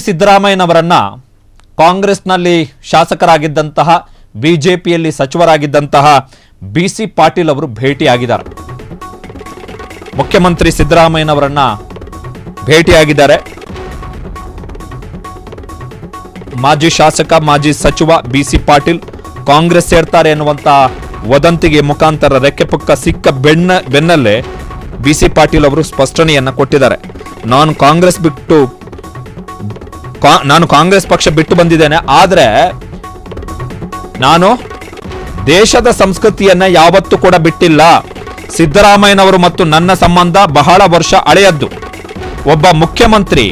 ಸಿದ್ದರಾಮಯ್ಯನವರನ್ನ ಕಾಂಗ್ರೆಸ್ನಲ್ಲಿ ಶಾಸಕರಾಗಿದ್ದಂತಹ ಬಿಜೆಪಿಯಲ್ಲಿ ಸಚಿವರಾಗಿದ್ದಂತಹ ಬಿಸಿ ಪಾಟೀಲ್ ಅವರು ಭೇಟಿಯಾಗಿದ್ದಾರೆ. ಮುಖ್ಯಮಂತ್ರಿ ಸಿದ್ದರಾಮಯ್ಯನವರನ್ನ ಭೇಟಿಯಾಗಿದ್ದಾರೆ. ಮಾಜಿ ಶಾಸಕ ಮಾಜಿ ಸಚಿವ ಬಿಸಿ ಪಾಟೀಲ್ ಕಾಂಗ್ರೆಸ್ ಸೇರ್ತಾರೆ ಎನ್ನುವಂತ ವದಂತಿಗೆ ಮುಖಾಂತರ ರೆಕ್ಕೆ ಪುಕ್ಕ ಸಿಕ್ಕ ಬೆನ್ನಲ್ಲೇ ಬಿಸಿ ಪಾಟೀಲ್ ಅವರು ಸ್ಪಷ್ಟನೆಯನ್ನ ಕೊಟ್ಟಿದ್ದಾರೆ. ನಾನು ಕಾಂಗ್ರೆಸ್ ಪಕ್ಷ ಬಿಟ್ಟು ಬಂದಿದ್ದೇನೆ, ಆದರೆ ನಾನು ದೇಶದ ಸಂಸ್ಕೃತಿಯನ್ನ ಯಾವತ್ತೂ ಕೂಡ ಬಿಟ್ಟಿಲ್ಲ. ಸಿದ್ದರಾಮಯ್ಯನವರು ಮತ್ತು ನನ್ನ ಸಂಬಂಧ ಬಹಳ ವರ್ಷ ಹಳೆಯದ್ದು. ಒಬ್ಬ ಮುಖ್ಯಮಂತ್ರಿ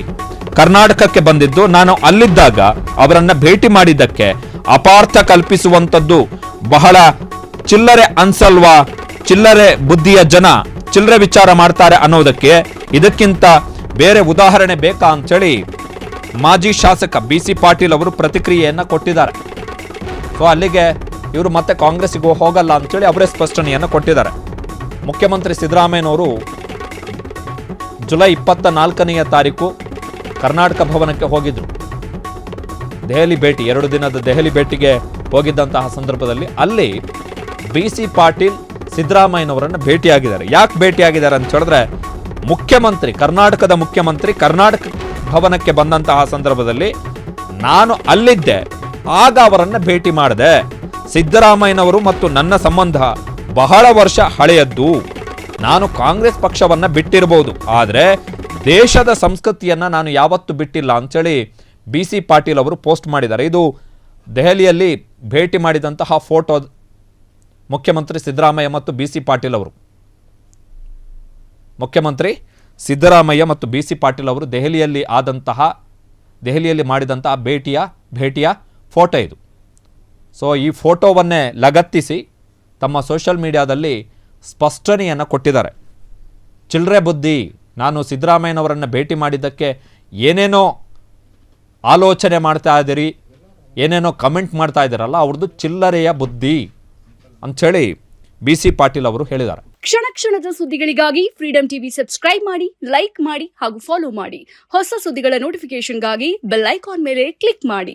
ಕರ್ನಾಟಕಕ್ಕೆ ಬಂದಿದ್ದು, ನಾನು ಅಲ್ಲಿದ್ದಾಗ ಅವರನ್ನ ಭೇಟಿ ಮಾಡಿದ್ದಕ್ಕೆ ಅಪಾರ್ಥ ಕಲ್ಪಿಸುವಂಥದ್ದು ಬಹಳ ಚಿಲ್ಲರೆ ಅನ್ಸಲ್ವಾ? ಚಿಲ್ಲರೆ ಬುದ್ಧಿಯ ಜನ ಚಿಲ್ಲರೆ ವಿಚಾರ ಮಾಡ್ತಾರೆ ಅನ್ನೋದಕ್ಕೆ ಇದಕ್ಕಿಂತ ಬೇರೆ ಉದಾಹರಣೆ ಬೇಕಾ ಅಂತೇಳಿ ಮಾಜಿ ಶಾಸಕ ಬಿಸಿ ಪಾಟೀಲ್ ಅವರು ಪ್ರತಿಕ್ರಿಯೆಯನ್ನ ಕೊಟ್ಟಿದ್ದಾರೆ. ಸೊ ಅಲ್ಲಿಗೆ ಇವರು ಮತ್ತೆ ಕಾಂಗ್ರೆಸ್ಸಿಗೂ ಹೋಗಲ್ಲ ಅಂತೇಳಿ ಅವರೇ ಸ್ಪಷ್ಟನೆಯನ್ನು ಕೊಟ್ಟಿದ್ದಾರೆ. ಮುಖ್ಯಮಂತ್ರಿ ಸಿದ್ದರಾಮಯ್ಯನವರು ಜುಲೈ 24ನೇ ತಾರೀಕು ಕರ್ನಾಟಕ ಭವನಕ್ಕೆ ಹೋಗಿದ್ರು. ದೆಹಲಿ ಭೇಟಿ, 2 ದಿನದ ದೆಹಲಿ ಭೇಟಿಗೆ ಹೋಗಿದ್ದಂತಹ ಸಂದರ್ಭದಲ್ಲಿ ಅಲ್ಲಿ ಬಿಸಿ ಪಾಟೀಲ್ ಸಿದ್ದರಾಮಯ್ಯನವರನ್ನು ಭೇಟಿಯಾಗಿದ್ದಾರೆ. ಯಾಕೆ ಭೇಟಿಯಾಗಿದ್ದಾರೆ ಅಂತ ಹೇಳಿದ್ರೆ, ಕರ್ನಾಟಕದ ಮುಖ್ಯಮಂತ್ರಿ ಕರ್ನಾಟಕ ಭವನಕ್ಕೆ ಬಂದಂತಹ ಸಂದರ್ಭದಲ್ಲಿ ನಾನು ಅಲ್ಲಿದ್ದೆ, ಆಗ ಅವರನ್ನು ಭೇಟಿ ಮಾಡಿದೆ. ಸಿದ್ದರಾಮಯ್ಯನವರು ಮತ್ತು ನನ್ನ ಸಂಬಂಧ ಬಹಳ ವರ್ಷ ಹಳೆಯದ್ದು. ನಾನು ಕಾಂಗ್ರೆಸ್ ಪಕ್ಷವನ್ನ ಬಿಟ್ಟಿರಬಹುದು, ಆದರೆ ದೇಶದ ಸಂಸ್ಕೃತಿಯನ್ನ ನಾನು ಯಾವತ್ತೂ ಬಿಟ್ಟಿಲ್ಲ ಅಂತೇಳಿ ಬಿಸಿ ಪಾಟೀಲ್ ಅವರು ಪೋಸ್ಟ್ ಮಾಡಿದ್ದಾರೆ. ಇದು ದೆಹಲಿಯಲ್ಲಿ ಭೇಟಿ ಮಾಡಿದಂತಹ ಫೋಟೋ. ಮುಖ್ಯಮಂತ್ರಿ ಸಿದ್ದರಾಮಯ್ಯ ಮತ್ತು ಬಿಸಿ ಪಾಟೀಲ್ ಅವರು, ಮುಖ್ಯಮಂತ್ರಿ ಸಿದ್ದರಾಮಯ್ಯ ಮತ್ತು ಬಿಸಿ ಪಾಟೀಲ್ ಅವರು ದೆಹಲಿಯಲ್ಲಿ ಮಾಡಿದಂತಹ ಭೇಟಿಯ ಫೋಟೋ ಇದು. ಸೊ ಈ ಫೋಟೋವನ್ನೇ ಲಗತ್ತಿಸಿ ತಮ್ಮ ಸೋಷಿಯಲ್ ಮೀಡಿಯಾದಲ್ಲಿ ಸ್ಪಷ್ಟನೆಯನ್ನು ಕೊಟ್ಟಿದ್ದಾರೆ. ಚಿಲ್ಲರೆ ಬುದ್ಧಿ, ನಾನು ಸಿದ್ದರಾಮಯ್ಯನವರನ್ನು ಭೇಟಿ ಮಾಡಿದ್ದಕ್ಕೆ ಏನೇನೋ ಆಲೋಚನೆ ಮಾಡ್ತಾ ಇದ್ದೀರಿ, ಏನೇನೋ ಕಮೆಂಟ್ ಮಾಡ್ತಾ ಇದ್ದೀರಲ್ಲ, ಅವ್ರದ್ದು ಚಿಲ್ಲರೆಯ ಬುದ್ಧಿ ಅಂಥೇಳಿ ಬಿಸಿ ಪಾಟೀಲ್ ಅವರು ಹೇಳಿದ್ದಾರೆ. ಕ್ಷಣ ಕ್ಷಣದ ಸುದ್ದಿಗಳಿಗಾಗಿ ಫ್ರೀಡಂ ಟಿವಿ ಸಬ್ಸ್ಕ್ರೈಬ್ ಮಾಡಿ, ಲೈಕ್ ಮಾಡಿ ಹಾಗೂ ಫಾಲೋ ಮಾಡಿ. ಹೊಸ ಸುದ್ದಿಗಳ ನೋಟಿಫಿಕೇಶನ್ಗಾಗಿ ಬೆಲ್ ಐಕಾನ್ ಮೇಲೆ ಕ್ಲಿಕ್ ಮಾಡಿ.